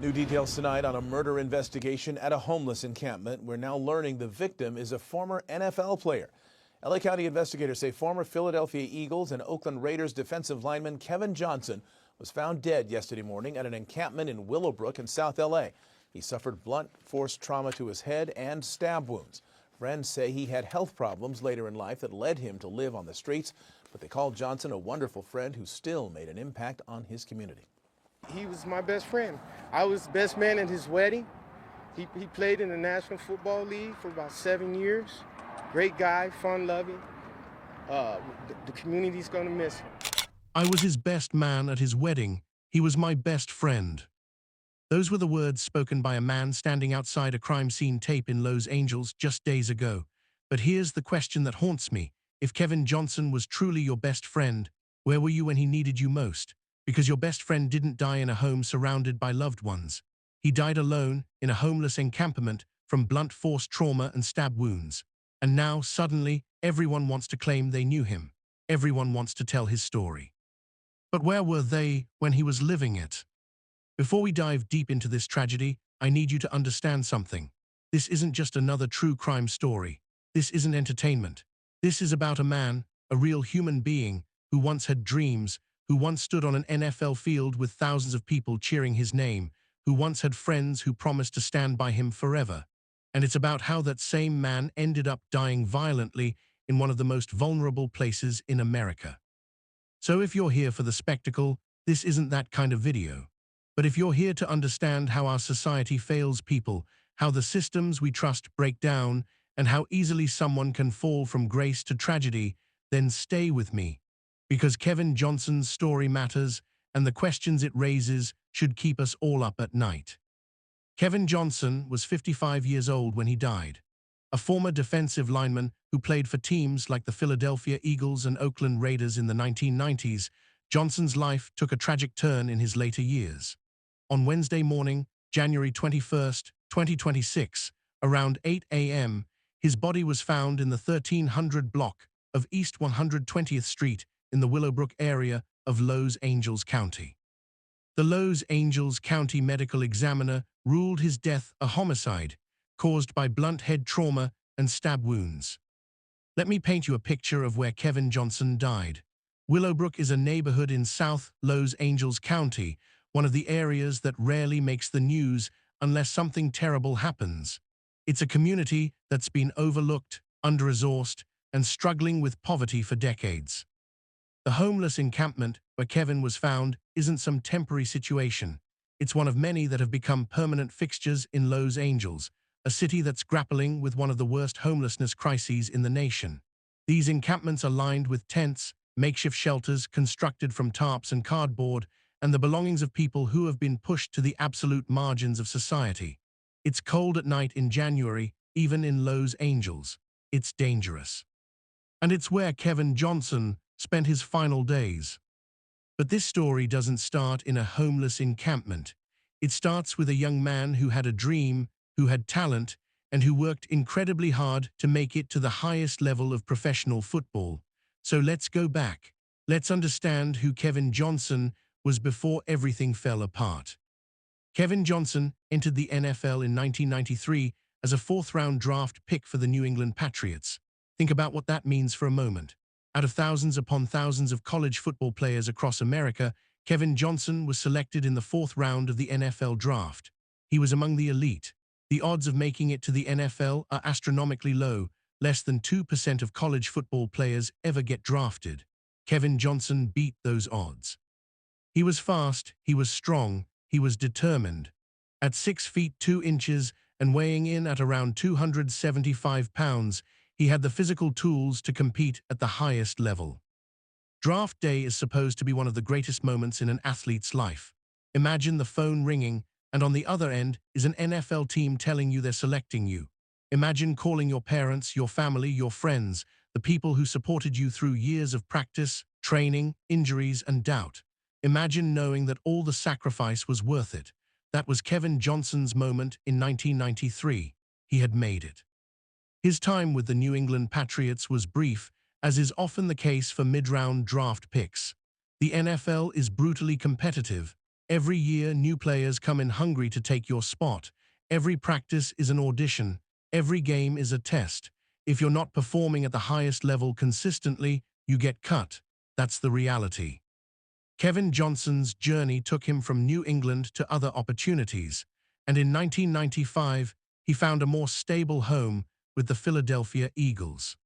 New details tonight on a murder investigation at a homeless encampment. We're now learning the victim is a former NFL player. LA County investigators say former Philadelphia Eagles and Oakland Raiders defensive lineman Kevin Johnson was found dead yesterday morning at an encampment in Willowbrook in South LA. He suffered blunt force trauma to his head and stab wounds. Friends say he had health problems later in life that led him to live on the streets, but they called Johnson a wonderful friend who still made an impact on his community. He was my best friend. I was best man at his wedding. He played in the National Football League for about 7 years. Great guy, fun-loving. The community's going to miss him. I was his best man at his wedding. He was my best friend. Those were the words spoken by a man standing outside a crime scene tape in Los Angeles just days ago. But here's the question that haunts me. If Kevin Johnson was truly your best friend, where were you when he needed you most? Because your best friend didn't die in a home surrounded by loved ones. He died alone in a homeless encampment from blunt force trauma and stab wounds. And now, suddenly, everyone wants to claim they knew him. Everyone wants to tell his story. But where were they when he was living it? Before we dive deep into this tragedy, I need you to understand something. This isn't just another true crime story. This isn't entertainment. This is about a man, a real human being, who once had dreams, who once stood on an NFL field with thousands of people cheering his name, who once had friends who promised to stand by him forever. And it's about how that same man ended up dying violently in one of the most vulnerable places in America. So if you're here for the spectacle, this isn't that kind of video. But if you're here to understand how our society fails people, how the systems we trust break down, and how easily someone can fall from grace to tragedy, then stay with me. Because Kevin Johnson's story matters, and the questions it raises should keep us all up at night. Kevin Johnson was 55 years old when he died. A former defensive lineman who played for teams like the Philadelphia Eagles and Oakland Raiders in the 1990s, Johnson's life took a tragic turn in his later years. On Wednesday morning, January 21, 2026, around 8 a.m., his body was found in the 1300 block of East 120th Street in the Willowbrook area of Los Angeles County. The Los Angeles County medical examiner ruled his death a homicide caused by blunt head trauma and stab wounds. Let me paint you a picture of where Kevin Johnson died. Willowbrook is a neighborhood in South Los Angeles County, one of the areas that rarely makes the news unless something terrible happens. It's a community that's been overlooked, under-resourced, and struggling with poverty for decades. The homeless encampment where Kevin was found isn't some temporary situation. It's one of many that have become permanent fixtures in Los Angeles, a city that's grappling with one of the worst homelessness crises in the nation. These encampments are lined with tents, makeshift shelters constructed from tarps and cardboard, and the belongings of people who have been pushed to the absolute margins of society. It's cold at night in January, even in Los Angeles. It's dangerous. And it's where Kevin Johnson spent his final days. But this story doesn't start in a homeless encampment. It starts with a young man who had a dream, who had talent, and who worked incredibly hard to make it to the highest level of professional football. So let's go back. Let's understand who Kevin Johnson was before everything fell apart. Kevin Johnson entered the NFL in 1993 as a fourth-round draft pick for the New England Patriots. Think about what that means for a moment. Out of thousands upon thousands of college football players across America, Kevin Johnson was selected in the fourth round of the NFL draft. He was among the elite. The odds of making it to the NFL are astronomically low. Less than 2% of college football players ever get drafted. Kevin Johnson beat those odds. He was fast, he was strong, he was determined. At 6 feet 2 inches and weighing in at around 275 pounds, he had the physical tools to compete at the highest level. Draft day is supposed to be one of the greatest moments in an athlete's life. Imagine the phone ringing, and on the other end is an NFL team telling you they're selecting you. Imagine calling your parents, your family, your friends, the people who supported you through years of practice, training, injuries, and doubt. Imagine knowing that all the sacrifice was worth it. That was Kevin Johnson's moment in 1993. He had made it. His time with the New England Patriots was brief, as is often the case for mid-round draft picks. The NFL is brutally competitive. Every year, new players come in hungry to take your spot. Every practice is an audition. Every game is a test. If you're not performing at the highest level consistently, you get cut. That's the reality. Kevin Johnson's journey took him from New England to other opportunities, and in 1995, he found a more stable home with the Philadelphia Eagles.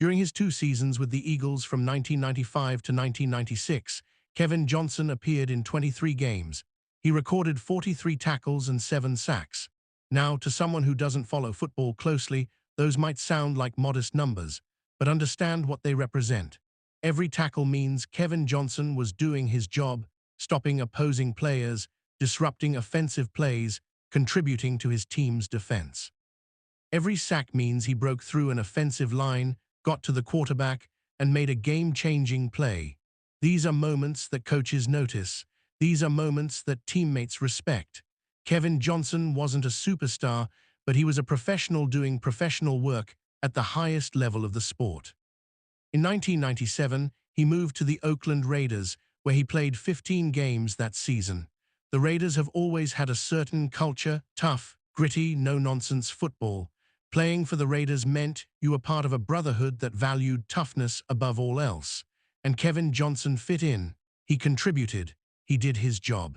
During his 2 seasons with the Eagles from 1995 to 1996, Kevin Johnson appeared in 23 games. He recorded 43 tackles and 7 sacks. Now, to someone who doesn't follow football closely, those might sound like modest numbers, but understand what they represent. Every tackle means Kevin Johnson was doing his job, stopping opposing players, disrupting offensive plays, contributing to his team's defense. Every sack means he broke through an offensive line, got to the quarterback, and made a game-changing play. These are moments that coaches notice. These are moments that teammates respect. Kevin Johnson wasn't a superstar, but he was a professional doing professional work at the highest level of the sport. In 1997, he moved to the Oakland Raiders, where he played 15 games that season. The Raiders have always had a certain culture, tough, gritty, no-nonsense football. Playing for the Raiders meant you were part of a brotherhood that valued toughness above all else. And Kevin Johnson fit in. He contributed. He did his job.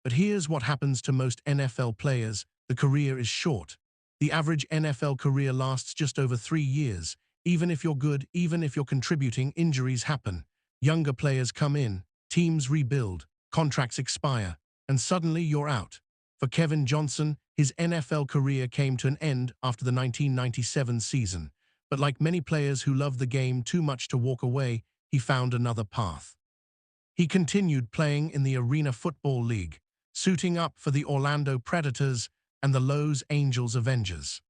But here's what happens to most NFL players. The career is short. The average NFL career lasts just over 3 years. Even if you're good, even if you're contributing, injuries happen. Younger players come in, teams rebuild, contracts expire, and suddenly you're out. For Kevin Johnson, his NFL career came to an end after the 1997 season. But like many players who love the game too much to walk away, he found another path. He continued playing in the Arena Football League, suiting up for the Orlando Predators and the Los Angeles Avengers.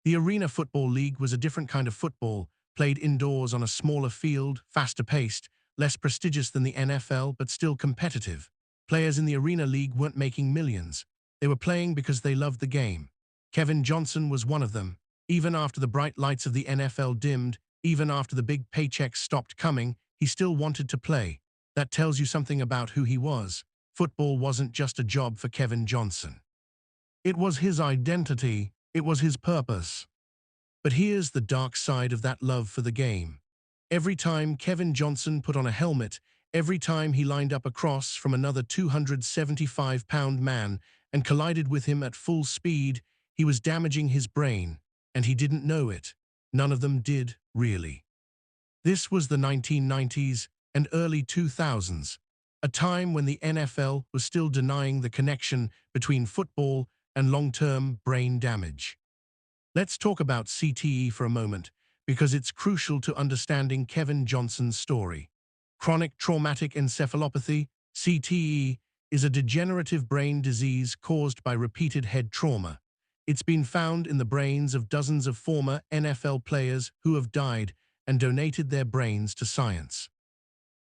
The Arena Football League was a different kind of football, played indoors on a smaller field, faster paced, less prestigious than the NFL, but still competitive. Players in the Arena League weren't making millions. They were playing because they loved the game. Kevin Johnson was one of them. Even after the bright lights of the NFL dimmed, even after the big paychecks stopped coming, he still wanted to play. That tells you something about who he was. Football wasn't just a job for Kevin Johnson. It was his identity. It was his purpose. But here's the dark side of that love for the game. Every time Kevin Johnson put on a helmet, every time he lined up across from another 275-pound man and collided with him at full speed, he was damaging his brain, and he didn't know it. None of them did, really. This was the 1990s and early 2000s, a time when the NFL was still denying the connection between football and long-term brain damage. Let's talk about CTE for a moment, because it's crucial to understanding Kevin Johnson's story. Chronic traumatic encephalopathy, CTE, is a degenerative brain disease caused by repeated head trauma. It's been found in the brains of dozens of former NFL players who have died and donated their brains to science.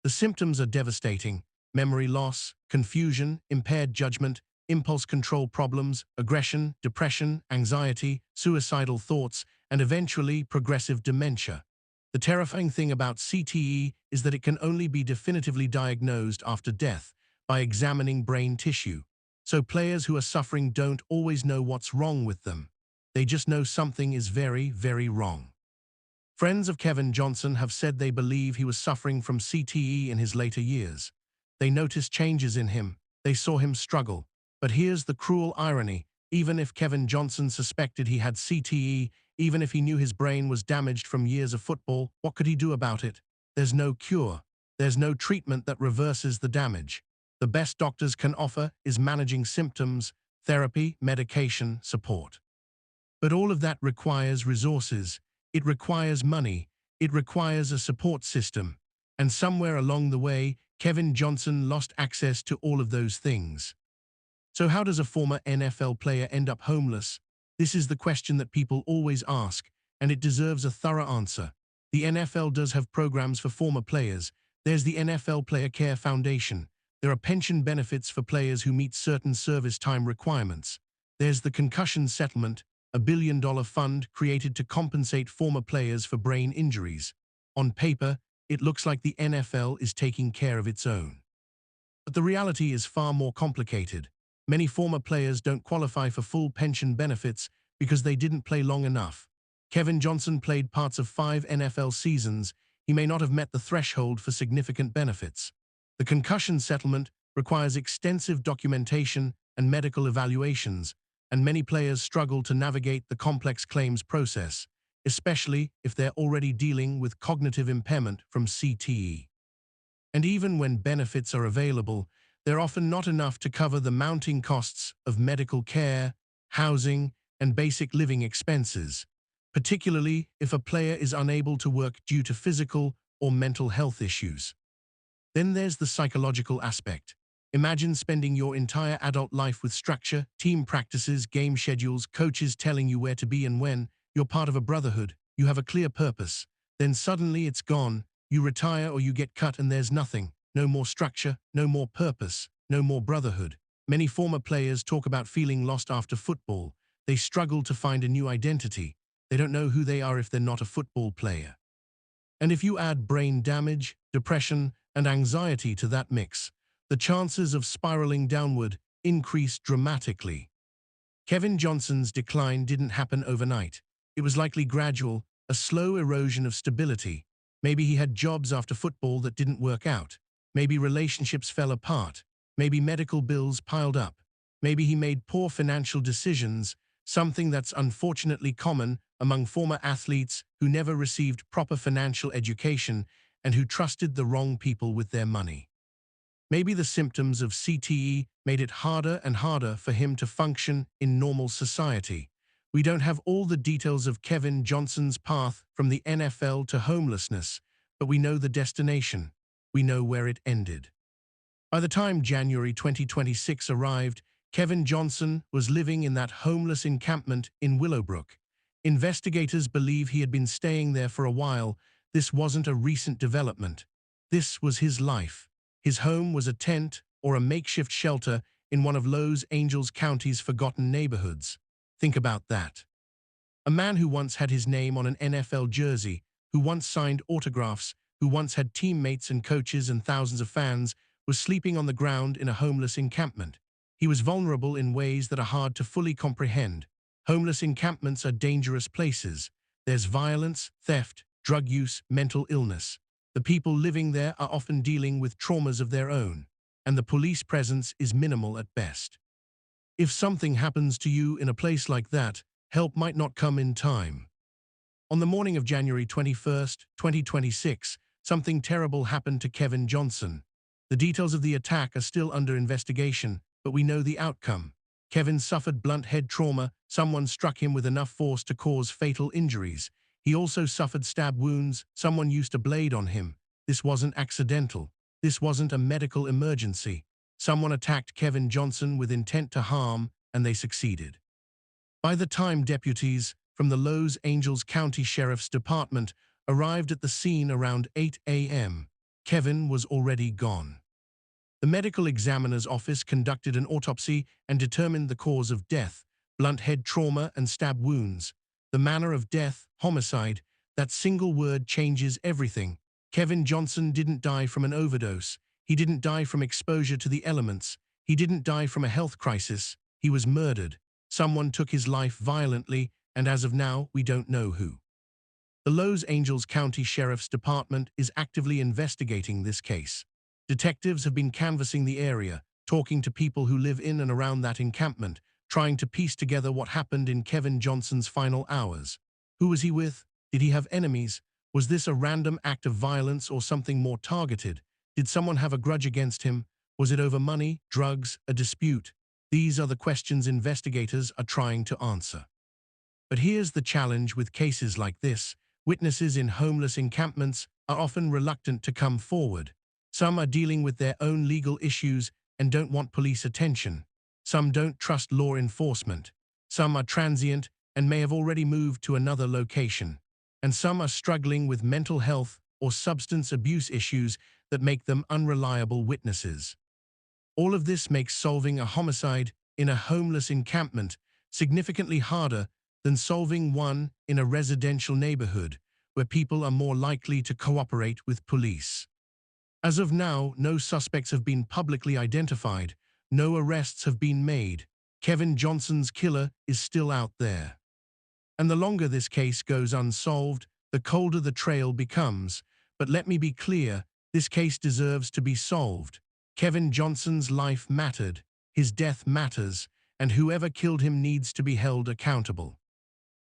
The symptoms are devastating: memory loss, confusion, impaired judgment, impulse control problems, aggression, depression, anxiety, suicidal thoughts, and eventually progressive dementia. The terrifying thing about CTE is that it can only be definitively diagnosed after death by examining brain tissue. So players who are suffering don't always know what's wrong with them. They just know something is very, very wrong. Friends of Kevin Johnson have said they believe he was suffering from CTE in his later years. They noticed changes in him. They saw him struggle. But here's the cruel irony. Even if Kevin Johnson suspected he had CTE, even if he knew his brain was damaged from years of football, what could he do about it? There's no cure. There's no treatment that reverses the damage. The best doctors can offer is managing symptoms, therapy, medication, support. But all of that requires resources. It requires money. It requires a support system. And somewhere along the way, Kevin Johnson lost access to all of those things. So how does a former NFL player end up homeless? This is the question that people always ask, and it deserves a thorough answer. The NFL does have programs for former players. There's the NFL Player Care Foundation. There are pension benefits for players who meet certain service time requirements. There's the Concussion Settlement, a $1 billion fund created to compensate former players for brain injuries. On paper, it looks like the NFL is taking care of its own. But the reality is far more complicated. Many former players don't qualify for full pension benefits because they didn't play long enough. Kevin Johnson played parts of 5 NFL seasons. He may not have met the threshold for significant benefits. The concussion settlement requires extensive documentation and medical evaluations, and many players struggle to navigate the complex claims process, especially if they're already dealing with cognitive impairment from CTE. And even when benefits are available, they're often not enough to cover the mounting costs of medical care, housing, and basic living expenses, particularly if a player is unable to work due to physical or mental health issues. Then there's the psychological aspect. Imagine spending your entire adult life with structure, team practices, game schedules, coaches telling you where to be and when. You're part of a brotherhood, you have a clear purpose. Then suddenly it's gone. You retire or you get cut and there's nothing. No more structure, no more purpose, no more brotherhood. Many former players talk about feeling lost after football. They struggle to find a new identity. They don't know who they are if they're not a football player. And if you add brain damage, depression, and anxiety to that mix, the chances of spiraling downward increase dramatically. Kevin Johnson's decline didn't happen overnight. It was likely gradual, a slow erosion of stability. Maybe he had jobs after football that didn't work out. Maybe relationships fell apart. Maybe medical bills piled up. Maybe he made poor financial decisions, something that's unfortunately common among former athletes who never received proper financial education and who trusted the wrong people with their money. Maybe the symptoms of CTE made it harder and harder for him to function in normal society. We don't have all the details of Kevin Johnson's path from the NFL to homelessness, but we know the destination. We know where it ended. By the time January 2026 arrived, Kevin Johnson was living in that homeless encampment in Willowbrook. Investigators believe he had been staying there for a while. This wasn't a recent development. This was his life. His home was a tent or a makeshift shelter in one of Los Angeles County's forgotten neighborhoods. Think about that. A man who once had his name on an NFL jersey, who once signed autographs, who once had teammates and coaches and thousands of fans, was sleeping on the ground in a homeless encampment. He was vulnerable in ways that are hard to fully comprehend. Homeless encampments are dangerous places. There's violence, theft, drug use, mental illness. The people living there are often dealing with traumas of their own, and the police presence is minimal at best. If something happens to you in a place like that, help might not come in time. On the morning of January 21st, 2026, something terrible happened to Kevin Johnson. The details of the attack are still under investigation, but we know the outcome. Kevin suffered blunt head trauma. Someone struck him with enough force to cause fatal injuries. He also suffered stab wounds. Someone used a blade on him. This wasn't accidental. This wasn't a medical emergency. Someone attacked Kevin Johnson with intent to harm, and they succeeded. By the time deputies from the Los Angeles County Sheriff's Department arrived at the scene around 8 a.m., Kevin was already gone. The medical examiner's office conducted an autopsy and determined the cause of death: blunt head trauma and stab wounds. The manner of death: homicide. That single word changes everything. Kevin Johnson didn't die from an overdose. He didn't die from exposure to the elements. He didn't die from a health crisis. He was murdered. Someone took his life violently, and as of now, we don't know who. The Los Angeles County Sheriff's Department is actively investigating this case. Detectives have been canvassing the area, talking to people who live in and around that encampment, trying to piece together what happened in Kevin Johnson's final hours. Who was he with? Did he have enemies? Was this a random act of violence or something more targeted? Did someone have a grudge against him? Was it over money, drugs, a dispute? These are the questions investigators are trying to answer. But here's the challenge with cases like this. Witnesses in homeless encampments are often reluctant to come forward. Some are dealing with their own legal issues and don't want police attention. Some don't trust law enforcement. Some are transient and may have already moved to another location. And some are struggling with mental health or substance abuse issues that make them unreliable witnesses. All of this makes solving a homicide in a homeless encampment significantly harder than solving one in a residential neighborhood where people are more likely to cooperate with police. As of now, no suspects have been publicly identified, no arrests have been made. Kevin Johnson's killer is still out there. And the longer this case goes unsolved, the colder the trail becomes. But let me be clear, this case deserves to be solved. Kevin Johnson's life mattered, his death matters, and whoever killed him needs to be held accountable.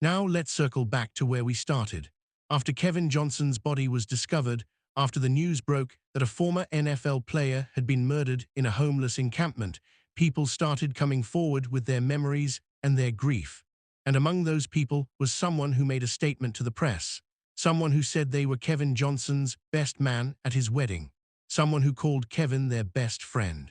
Now let's circle back to where we started. After Kevin Johnson's body was discovered, after the news broke that a former NFL player had been murdered in a homeless encampment, people started coming forward with their memories and their grief. And among those people was someone who made a statement to the press. Someone who said they were Kevin Johnson's best man at his wedding. Someone who called Kevin their best friend.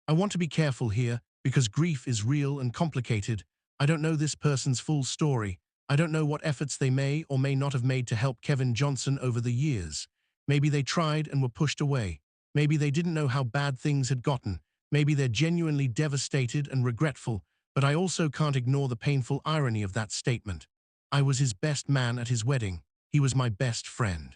I want to be careful here because grief is real and complicated. I don't know this person's full story. I don't know what efforts they may or may not have made to help Kevin Johnson over the years. Maybe they tried and were pushed away. Maybe they didn't know how bad things had gotten. Maybe they're genuinely devastated and regretful, but I also can't ignore the painful irony of that statement. I was his best man at his wedding. He was my best friend.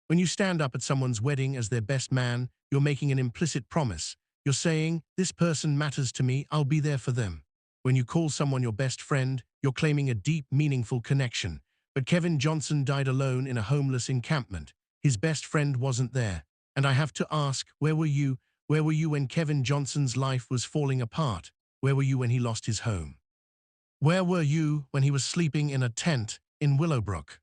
When you stand up at someone's wedding as their best man, you're making an implicit promise. You're saying, this person matters to me, I'll be there for them. When you call someone your best friend, you're claiming a deep, meaningful connection. But Kevin Johnson died alone in a homeless encampment. His best friend wasn't there. And I have to ask, where were you? Where were you when Kevin Johnson's life was falling apart? Where were you when he lost his home? Where were you when he was sleeping in a tent in Willowbrook?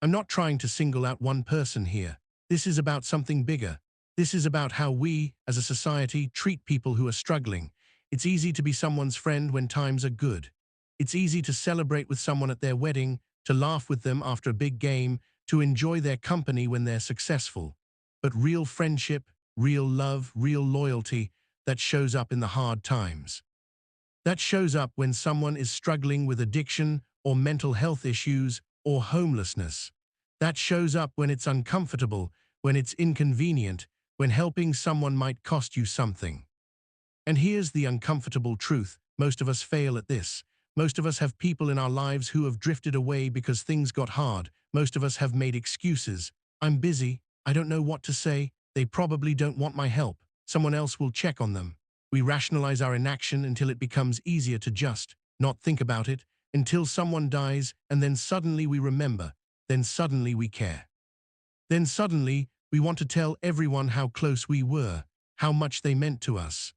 I'm not trying to single out one person here. This is about something bigger. This is about how we, as a society, treat people who are struggling. It's easy to be someone's friend when times are good. It's easy to celebrate with someone at their wedding, to laugh with them after a big game, to enjoy their company when they're successful. But real friendship, real love, real loyalty, that shows up in the hard times. That shows up when someone is struggling with addiction or mental health issues or homelessness. That shows up when it's uncomfortable, when it's inconvenient, when helping someone might cost you something. And here's the uncomfortable truth. Most of us fail at this. Most of us have people in our lives who have drifted away because things got hard. Most of us have made excuses. I'm busy. I don't know what to say. They probably don't want my help. Someone else will check on them. We rationalize our inaction until it becomes easier to just not think about it, until someone dies, and then suddenly we remember. Then suddenly we care. Then suddenly we want to tell everyone how close we were, how much they meant to us.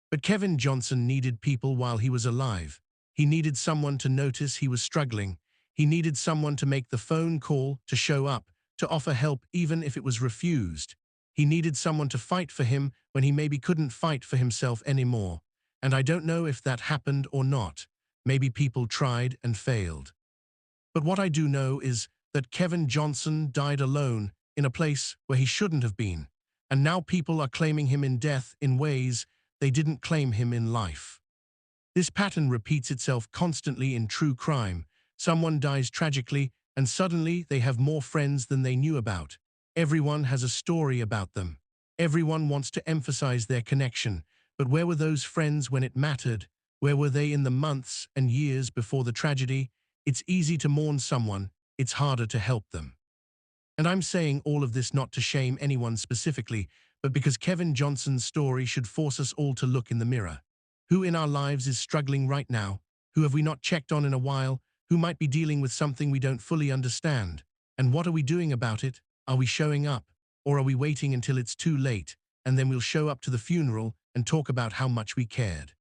But Kevin Johnson needed people while he was alive. He needed someone to notice he was struggling. He needed someone to make the phone call, to show up, to offer help even if it was refused. He needed someone to fight for him when he maybe couldn't fight for himself anymore. And I don't know if that happened or not. Maybe people tried and failed. But what I do know is that Kevin Johnson died alone in a place where he shouldn't have been. And now people are claiming him in death in ways they didn't claim him in life. This pattern repeats itself constantly in true crime. Someone dies tragically, and suddenly they have more friends than they knew about. Everyone has a story about them. Everyone wants to emphasize their connection. But where were those friends when it mattered? Where were they in the months and years before the tragedy? It's easy to mourn someone. It's harder to help them. And I'm saying all of this not to shame anyone specifically, but because Kevin Johnson's story should force us all to look in the mirror. Who in our lives is struggling right now? Who have we not checked on in a while? Who might be dealing with something we don't fully understand? And what are we doing about it? Are we showing up? Or are we waiting until it's too late, and then we'll show up to the funeral and talk about how much we cared?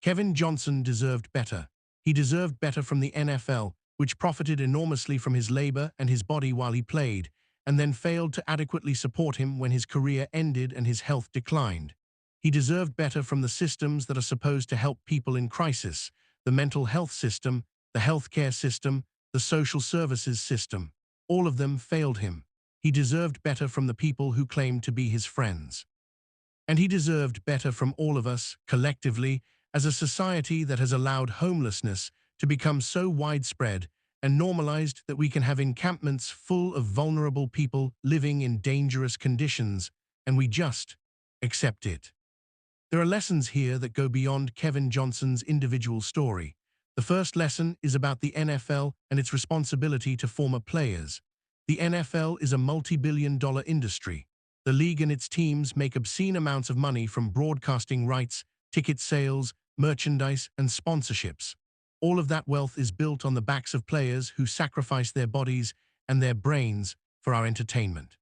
Kevin Johnson deserved better. He deserved better from the NFL, which profited enormously from his labor and his body while he played, and then failed to adequately support him when his career ended and his health declined. He deserved better from the systems that are supposed to help people in crisis, the mental health system, the healthcare system, the social services system. All of them failed him. He deserved better from the people who claimed to be his friends. And he deserved better from all of us, collectively, as a society that has allowed homelessness to become so widespread and normalized that we can have encampments full of vulnerable people living in dangerous conditions, and we just accept it. There are lessons here that go beyond Kevin Johnson's individual story. The first lesson is about the NFL and its responsibility to former players. The NFL is a multi-billion-dollar industry. The league and its teams make obscene amounts of money from broadcasting rights, ticket sales, merchandise, and sponsorships. All of that wealth is built on the backs of players who sacrifice their bodies and their brains for our entertainment.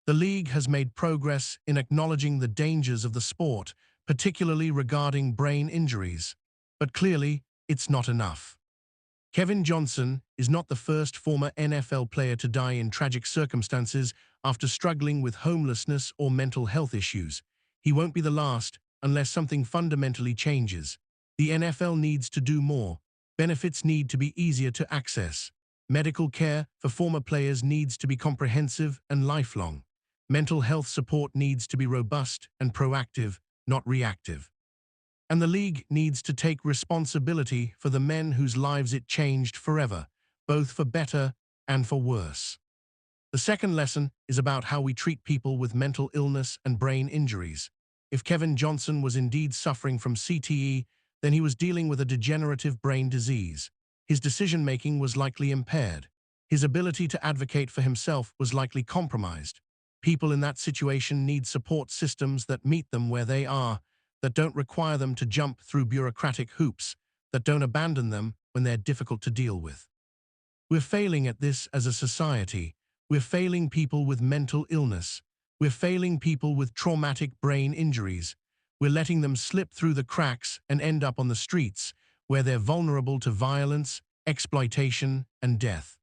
The league has made progress in acknowledging the dangers of the sport, particularly regarding brain injuries. But clearly, it's not enough. Kevin Johnson is not the first former NFL player to die in tragic circumstances after struggling with homelessness or mental health issues. He won't be the last unless something fundamentally changes. The NFL needs to do more. Benefits need to be easier to access. Medical care for former players needs to be comprehensive and lifelong. Mental health support needs to be robust and proactive, not reactive. And the league needs to take responsibility for the men whose lives it changed forever, both for better and for worse. The second lesson is about how we treat people with mental illness and brain injuries. If Kevin Johnson was indeed suffering from CTE, then he was dealing with a degenerative brain disease. His decision-making was likely impaired. His ability to advocate for himself was likely compromised. People in that situation need support systems that meet them where they are, that don't require them to jump through bureaucratic hoops, that don't abandon them when they're difficult to deal with. We're failing at this as a society. We're failing people with mental illness. We're failing people with traumatic brain injuries. We're letting them slip through the cracks and end up on the streets, where they're vulnerable to violence, exploitation, and death.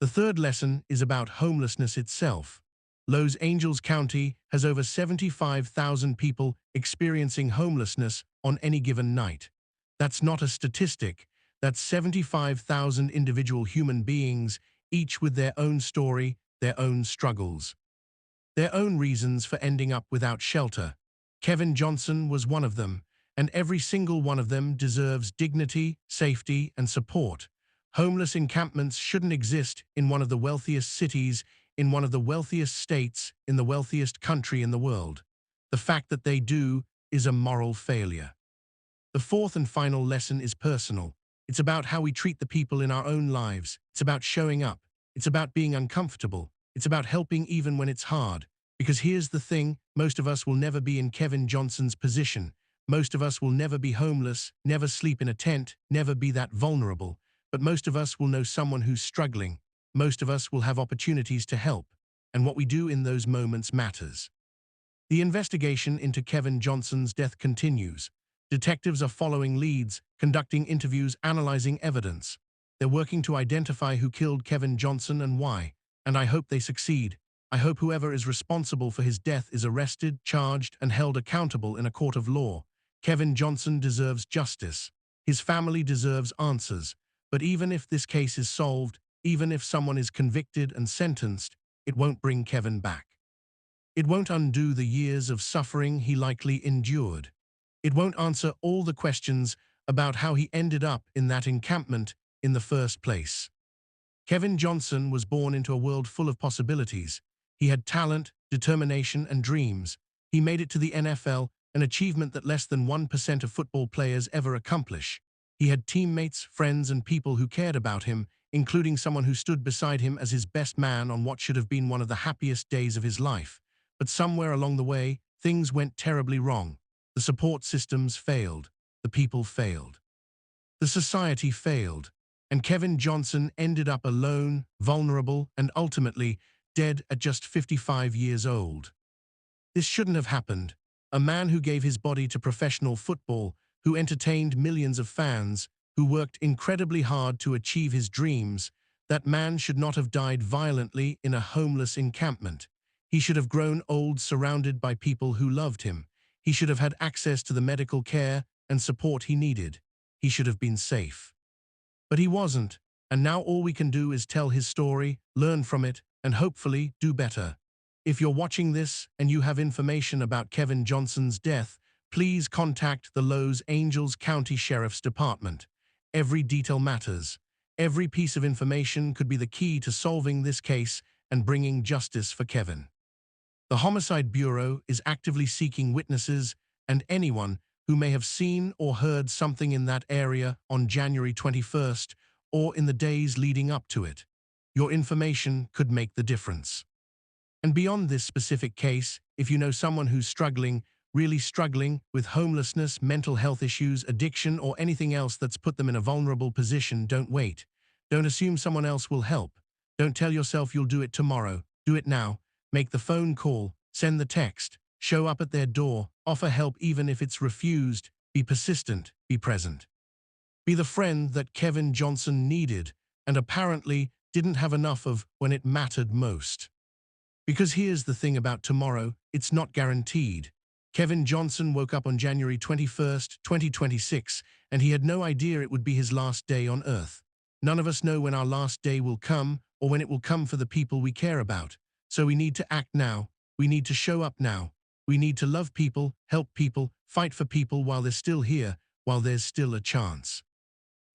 The third lesson is about homelessness itself. Los Angeles County has over 75,000 people experiencing homelessness on any given night. That's not a statistic. That's 75,000 individual human beings, each with their own story, their own struggles, their own reasons for ending up without shelter. Kevin Johnson was one of them, and every single one of them deserves dignity, safety, and support. Homeless encampments shouldn't exist in one of the wealthiest cities, in one of the wealthiest states, in the wealthiest country in the world. The fact that they do is a moral failure. The fourth and final lesson is personal. It's about how we treat the people in our own lives. It's about showing up. It's about being uncomfortable. It's about helping even when it's hard. Because here's the thing, most of us will never be in Kevin Johnson's position. Most of us will never be homeless, never sleep in a tent, never be that vulnerable. But most of us will know someone who's struggling. Most of us will have opportunities to help, and what we do in those moments matters. The investigation into Kevin Johnson's death continues. Detectives are following leads, conducting interviews, analyzing evidence. They're working to identify who killed Kevin Johnson and why, and I hope they succeed. I hope whoever is responsible for his death is arrested, charged, and held accountable in a court of law. Kevin Johnson deserves justice. His family deserves answers. But even if this case is solved, even if someone is convicted and sentenced, it won't bring Kevin back. It won't undo the years of suffering he likely endured. It won't answer all the questions about how he ended up in that encampment in the first place. Kevin Johnson was born into a world full of possibilities. He had talent, determination, and dreams. He made it to the NFL, an achievement that less than 1% of football players ever accomplish. He had teammates, friends, and people who cared about him, including someone who stood beside him as his best man on what should have been one of the happiest days of his life. But somewhere along the way, things went terribly wrong. The support systems failed. The people failed. The society failed. And Kevin Johnson ended up alone, vulnerable, and ultimately dead at just 55 years old. This shouldn't have happened. A man who gave his body to professional football, who entertained millions of fans, who worked incredibly hard to achieve his dreams, that man should not have died violently in a homeless encampment. He should have grown old surrounded by people who loved him. He should have had access to the medical care and support he needed. He should have been safe. But he wasn't, and now all we can do is tell his story, learn from it, and hopefully do better. If you're watching this and you have information about Kevin Johnson's death, please contact the Los Angeles County Sheriff's Department. Every detail matters. Every piece of information could be the key to solving this case and bringing justice for Kevin. The Homicide Bureau is actively seeking witnesses and anyone who may have seen or heard something in that area on January 21st or in the days leading up to it. Your information could make the difference. And beyond this specific case, if you know someone who's struggling, really struggling with homelessness, mental health issues, addiction, or anything else that's put them in a vulnerable position, don't wait. Don't assume someone else will help. Don't tell yourself you'll do it tomorrow. Do it now. Make the phone call, send the text, show up at their door, offer help even if it's refused. Be persistent, be present. Be the friend that Kevin Johnson needed and apparently didn't have enough of when it mattered most. Because here's the thing about tomorrow, it's not guaranteed. Kevin Johnson woke up on January 21st, 2026, and he had no idea it would be his last day on Earth. None of us know when our last day will come or when it will come for the people we care about. So we need to act now. We need to show up now. We need to love people, help people, fight for people while they're still here, while there's still a chance.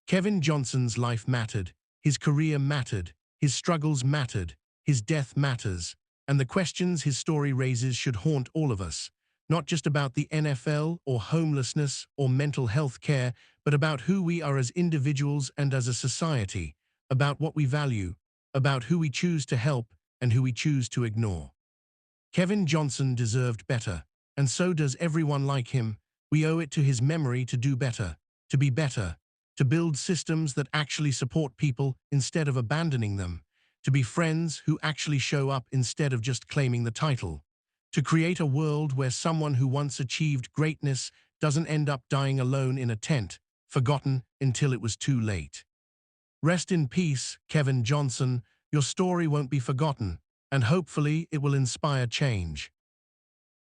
Kevin Johnson's life mattered. His career mattered. His struggles mattered. His death matters. And the questions his story raises should haunt all of us. Not just about the NFL or homelessness or mental health care, but about who we are as individuals and as a society, about what we value, about who we choose to help and who we choose to ignore. Kevin Johnson deserved better, and so does everyone like him. We owe it to his memory to do better, to be better, to build systems that actually support people instead of abandoning them, to be friends who actually show up instead of just claiming the title, to create a world where someone who once achieved greatness doesn't end up dying alone in a tent, forgotten until it was too late. Rest in peace, Kevin Johnson. Your story won't be forgotten, and hopefully it will inspire change.